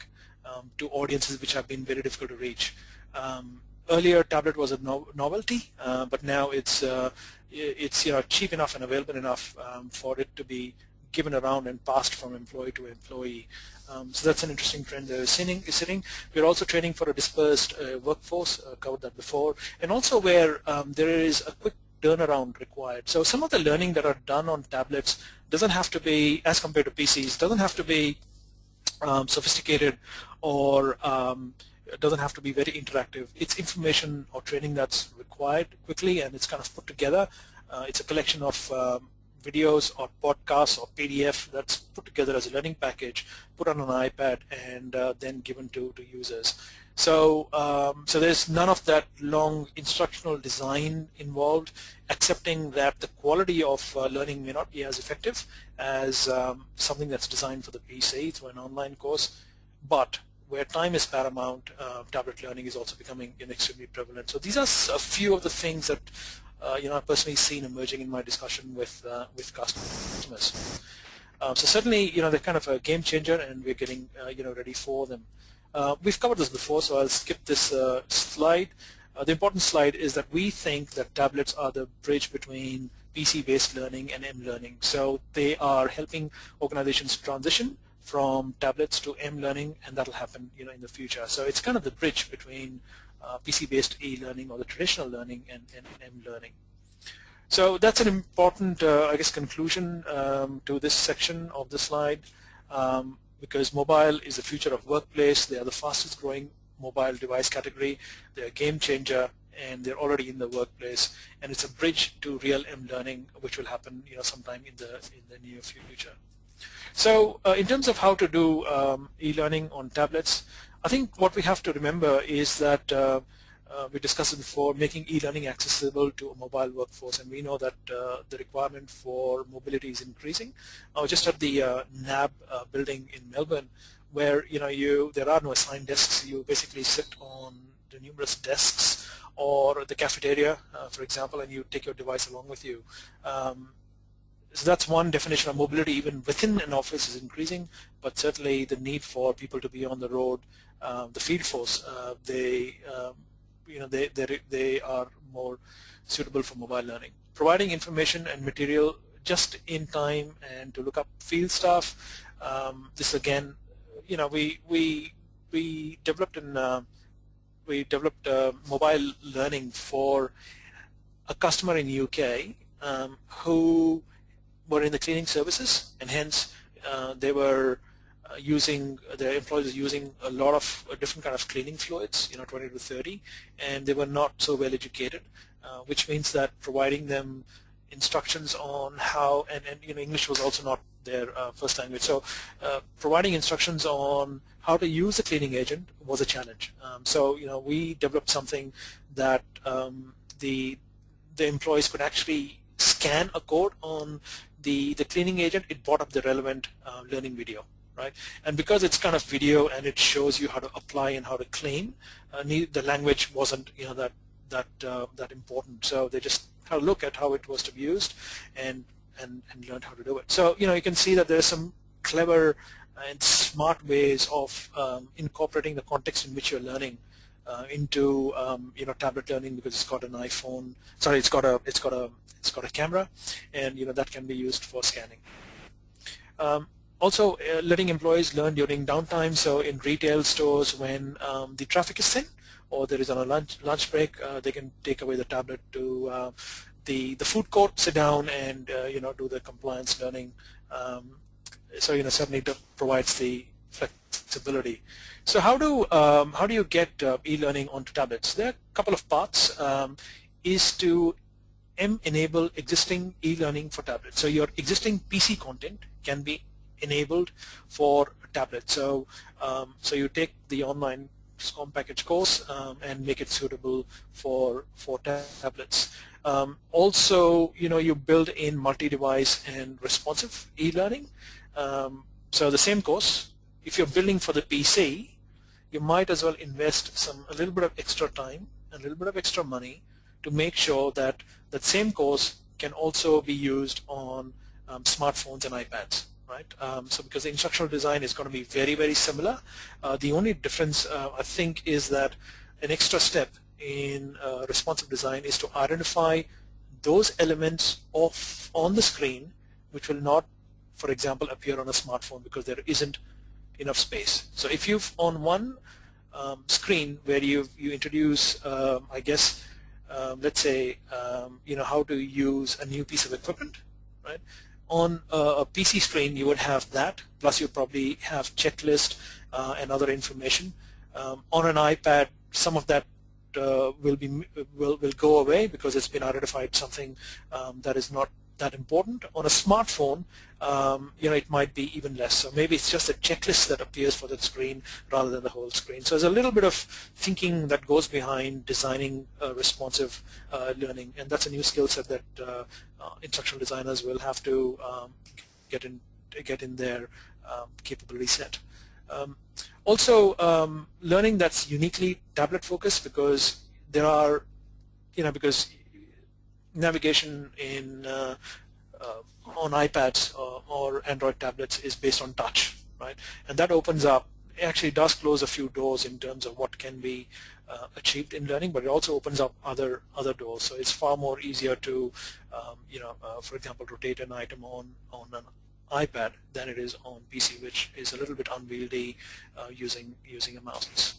to audiences which have been very difficult to reach. Earlier, tablet was a novelty, but now it's cheap enough and available enough for it to be given around and passed from employee to employee. So that's an interesting trend they're sitting. We're also training for a dispersed workforce, covered that before, and also where there is a quick turnaround required. So some of the learning that are done on tablets doesn't have to be, as compared to PCs, doesn't have to be sophisticated or doesn't have to be very interactive. It's information or training that's required quickly, and it's kind of put together. It's a collection of videos or podcasts or PDF that's put together as a learning package, put on an iPad, and then given to users. So, so there's none of that long instructional design involved, accepting that the quality of learning may not be as effective as something that's designed for the PC through an online course, but where time is paramount, tablet learning is also becoming extremely prevalent. So these are a few of the things that I've personally seen emerging in my discussion with customers. So certainly, they're kind of a game changer, and we're getting ready for them. We've covered this before, so I'll skip this slide. The important slide is that we think that tablets are the bridge between PC-based learning and M-learning. So they are helping organizations transition from tablets to M-learning, and that'll happen in the future. So it's kind of the bridge between PC-based e-learning or the traditional learning and M-learning. So that's an important, I guess, conclusion to this section of the slide. Because mobile is the future of workplace. They are the fastest growing mobile device category. They're a game changer, and they're already in the workplace, and it's a bridge to real M-learning, which will happen sometime in the near future. So in terms of how to do e-learning on tablets, I think what we have to remember is that we discussed it before, making e-learning accessible to a mobile workforce, and we know that the requirement for mobility is increasing. I was just at the NAB building in Melbourne, where there are no assigned desks. You basically sit on the numerous desks or the cafeteria, for example, and you take your device along with you. So that's one definition of mobility. Even within an office is increasing, but certainly the need for people to be on the road, the field force, they are more suitable for mobile learning. Providing information and material just in time and to look up field stuff. This again, we developed mobile learning for a customer in UK who were in the cleaning services, and hence they were their employees using a lot of different kind of cleaning fluids, 20 to 30, and they were not so well educated, which means that providing them instructions on how, and English was also not their first language, so providing instructions on how to use the cleaning agent was a challenge. So we developed something that the employees could actually scan a code on the cleaning agent. It brought up the relevant learning video, right? And because it's kind of video and it shows you how to apply and how to clean, the language wasn't that important. So they just had a look at how it was to be used and learned how to do it. So you can see that there's some clever and smart ways of incorporating the context in which you're learning into tablet learning, because it's got an iPhone. Sorry, it's got a camera, and that can be used for scanning. Also, letting employees learn during downtime. So in retail stores, when the traffic is thin or there is a lunch break, they can take away the tablet to the food court, sit down, and do the compliance learning. So certainly it provides the flexibility. So how do you get e-learning onto tablets? There are a couple of paths. Is to enable existing e-learning for tablets. So your existing PC content can be enabled for tablets. So so you take the online SCORM package course and make it suitable for tablets. Also, you build in multi-device and responsive e-learning. So the same course, if you're building for the PC, you might as well invest a little bit of extra time, a little bit of extra money to make sure that that same course can also be used on smartphones and iPads, right? So because the instructional design is going to be very, very similar. The only difference, I think, is that an extra step in responsive design is to identify those elements on the screen which will not, for example, appear on a smartphone because there isn't enough space. So if you've on one screen where you introduce, I guess, let's say, how to use a new piece of equipment, right? On a PC screen, you would have that, plus you probably have checklist and other information. On an iPad, some of that will go away because it's been identified something that is not that important. On a smartphone, it might be even less. So maybe it's just a checklist that appears for that screen rather than the whole screen. So there's a little bit of thinking that goes behind designing responsive learning, and that's a new skill set that instructional designers will have to get in their capability set. Also, learning that's uniquely tablet focused, because there are, because navigation on iPads or Android tablets is based on touch, right? And that opens up, actually does close a few doors in terms of what can be achieved in learning, but it also opens up other doors. So it's far more easier to, for example, rotate an item on an iPad than it is on PC, which is a little bit unwieldy using a mouse.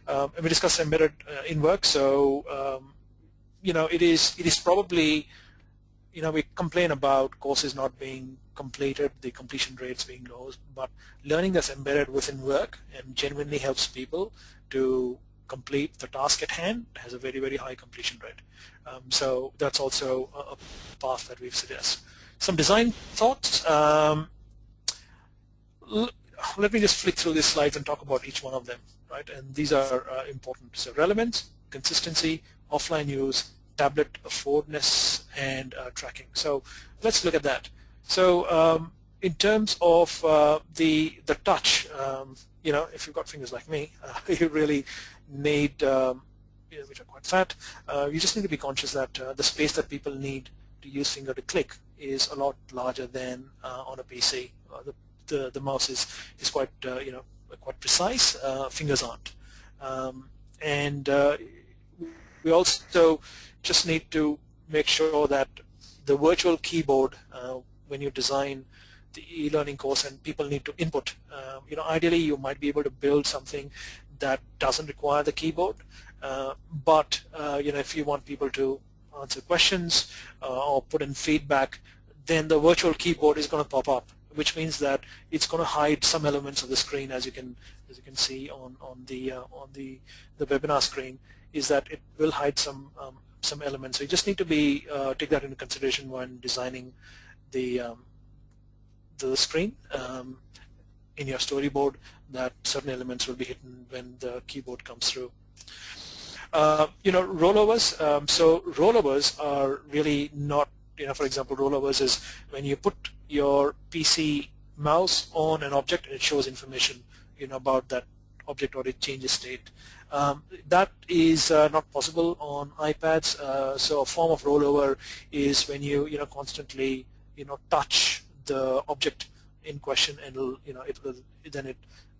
And we discussed embedded in work. So it is probably, we complain about courses not being completed, the completion rates being low, but learning that's embedded within work and genuinely helps people to complete the task at hand has a very, very high completion rate. So that's also a path that we suggest. Some design thoughts. Let me just flick through these slides and talk about each one of them, right? And these are important. So relevance, consistency, offline use, tablet affordness, and tracking. So let's look at that. So in terms of the touch, if you've got fingers like me, you really need, which are quite fat, you just need to be conscious that the space that people need to use finger to click is a lot larger than on a PC. The mouse is quite quite precise. Fingers aren't, and we also just need to make sure that the virtual keyboard, when you design the e-learning course and people need to input, ideally you might be able to build something that doesn't require the keyboard, but if you want people to answer questions or put in feedback, then the virtual keyboard is going to pop up, which means that it's going to hide some elements of the screen, as you can see on the webinar screen, is that it will hide some some elements. So you just need to be take that into consideration when designing the screen in your storyboard, that certain elements will be hidden when the keyboard comes through. Rollovers. So rollovers are really not, for example, rollovers is when you put your PC mouse on an object and it shows information, about that object, or it changes state. That is not possible on iPads. So a form of rollover is when you, constantly, touch the object in question, and then it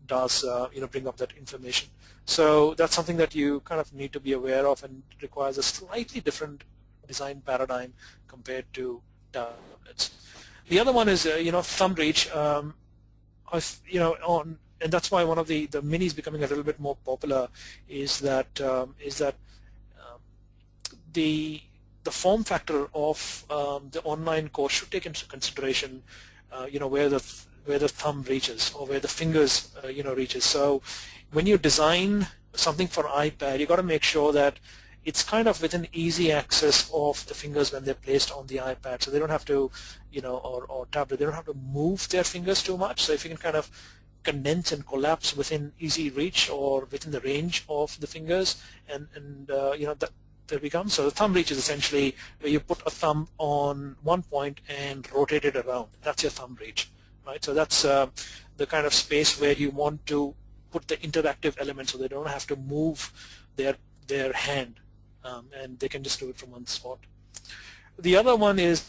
does, bring up that information. So that's something that you kind of need to be aware of, and requires a slightly different design paradigm compared to tablets. The other one is, thumb reach. And that's why one of the minis becoming a little bit more popular is that the form factor of the online course should take into consideration, where the thumb reaches, or where the fingers, reaches. So when you design something for iPad, you got to make sure that it's kind of within easy access of the fingers when they're placed on the iPad, so they don't have to, or tablet, they don't have to move their fingers too much. So if you can kind of condense and collapse within easy reach, or within the range of the fingers, and that there becomes. So the thumb reach is essentially where you put a thumb on one point and rotate it around. That's your thumb reach, right? So that's the kind of space where you want to put the interactive elements, so they don't have to move their hand, and they can just do it from one spot. The other one is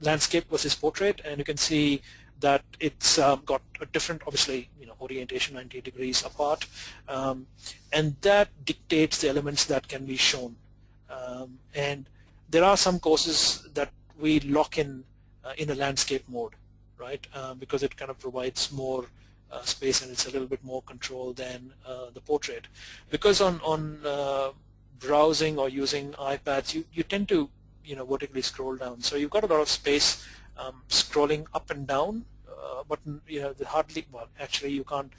landscape versus portrait, and you can see that it's got a different, obviously, orientation 90 degrees apart, and that dictates the elements that can be shown. And there are some courses that we lock in a landscape mode, right? Because it kind of provides more space, and it's a little bit more control than the portrait. Because on browsing or using iPads, you tend to vertically scroll down, so you've got a lot of space scrolling up and down, but hardly, well, actually you can't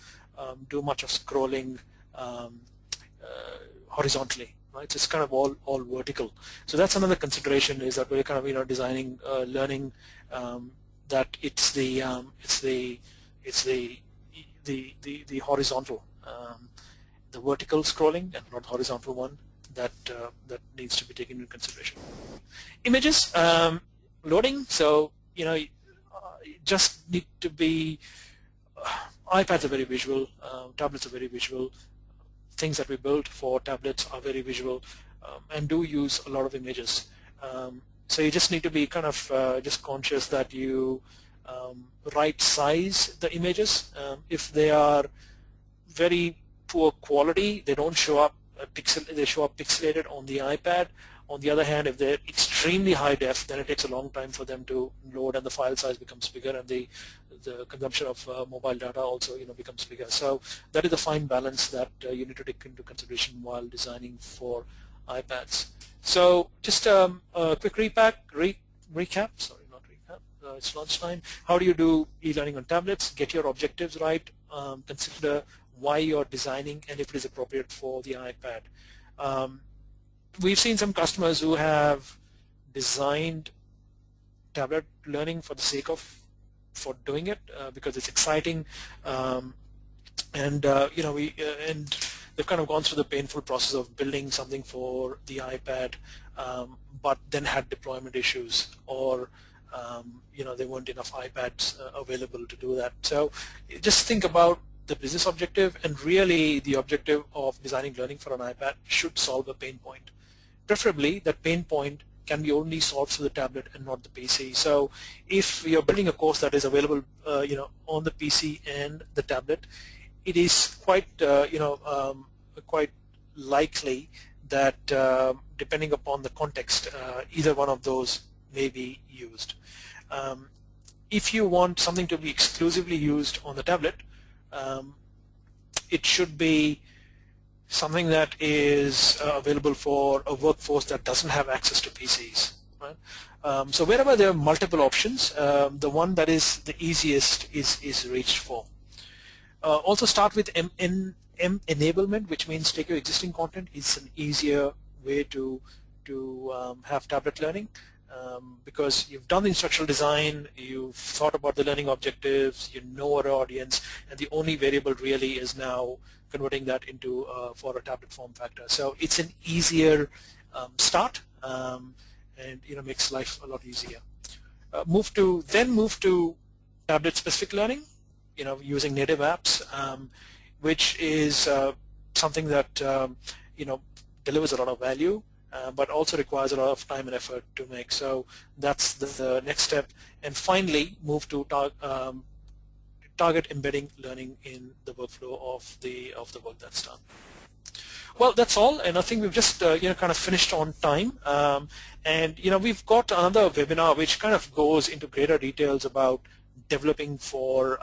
do much of scrolling horizontally, right? So it's kind of all vertical. So that's another consideration, is that we're kind of designing learning, that it's the horizontal, the vertical scrolling, and not horizontal one, that needs to be taken into consideration. Images, loading. So just need to be. iPads are very visual. Tablets are very visual. Things that we built for tablets are very visual, and do use a lot of images. So you just need to be kind of just conscious that you right size the images. If they are very poor quality, they don't show up they show up pixelated on the iPad. On the other hand, if they're extremely high def, then it takes a long time for them to load, and the file size becomes bigger, and the consumption of mobile data also becomes bigger. So that is the fine balance that you need to take into consideration while designing for iPads. So just a quick recap. Sorry, not recap. It's lunchtime. How do you do e-learning on tablets? Get your objectives right. Consider why you're designing and if it is appropriate for the iPad. We've seen some customers who have designed tablet learning for the sake of doing it, because it's exciting, and they've kind of gone through the painful process of building something for the iPad, but then had deployment issues, or there weren't enough iPads available to do that. So just think about the business objective, and really the objective of designing learning for an iPad should solve a pain point. Preferably, that pain point can be only solved through the tablet and not the PC. So if you're building a course that is available on the PC and the tablet, it is quite quite likely that depending upon the context, either one of those may be used. If you want something to be exclusively used on the tablet, it should be something that is available for a workforce that doesn't have access to PCs. Right? So wherever there are multiple options, the one that is the easiest is reached for. Also start with M enablement, which means take your existing content. It's an easier way to have tablet learning. Because you've done the instructional design, you've thought about the learning objectives, you know our audience, and the only variable really is now converting that into for a tablet form factor. So it's an easier start, and makes life a lot easier. Move to tablet specific learning, using native apps, which is something that delivers a lot of value. But also requires a lot of time and effort to make. So that's the next step. And finally, move to target embedding learning in the workflow of the work that's done. Well, that's all, and I think we've just kind of finished on time. And we've got another webinar which kind of goes into greater details about developing for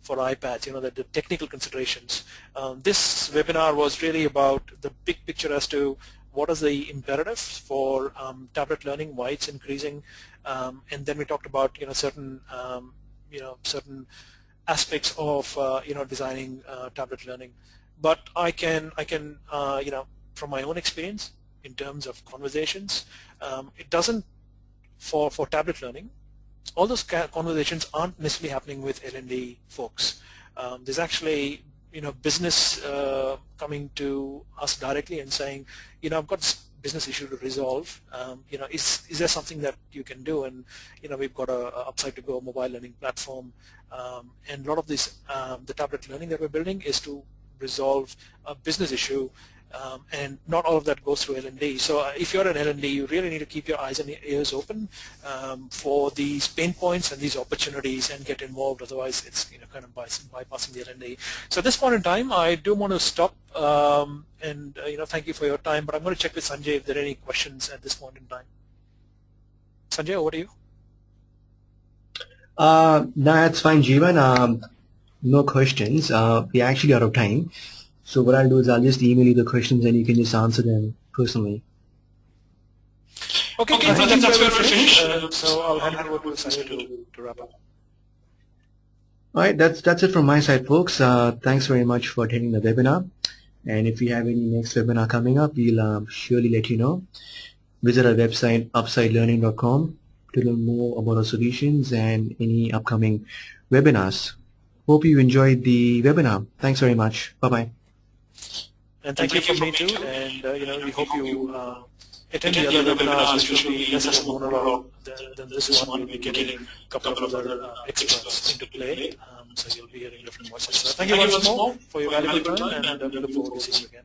iPads, the technical considerations. This webinar was really about the big picture as to what is the imperative for tablet learning, why it's increasing, and then we talked about certain aspects of designing tablet learning. But I can from my own experience in terms of conversations, it doesn't for tablet learning. All those conversations aren't necessarily happening with L&D folks. There's actually business coming to us directly and saying, I've got this business issue to resolve. Is there something that you can do? And we've got a Upside to Go mobile learning platform, and a lot of this, the tablet learning that we're building is to resolve a business issue. And not all of that goes through L&D. So if you're an L&D, you really need to keep your eyes and ears open for these pain points and these opportunities and get involved. Otherwise, it's kind of bypassing the L&D. So at this point in time, I do want to stop and thank you for your time. But I'm going to check with Sanjay if there are any questions at this point in time. Sanjay, over to you. No, that's fine, Jeevan. No questions. We're actually out of time. So what I'll do is I'll just email you the questions and you can just answer them personally. Okay, I think that's where we're finished. So I'll hand it over to Sanjay to wrap up. All right, that's it from my side, folks. Thanks very much for attending the webinar. And if you have any next webinar coming up, we'll surely let you know. Visit our website, upsidelearning.com, to learn more about our solutions and any upcoming webinars. Hope you enjoyed the webinar. Thanks very much. Bye-bye. And thank you from me too, and we hope you attend the other webinars, which will be less as a monologue than this one. We'll be getting a couple of other experts into play, so you'll be hearing different voices. So thank you once more for your valuable time, and we look forward to seeing you again.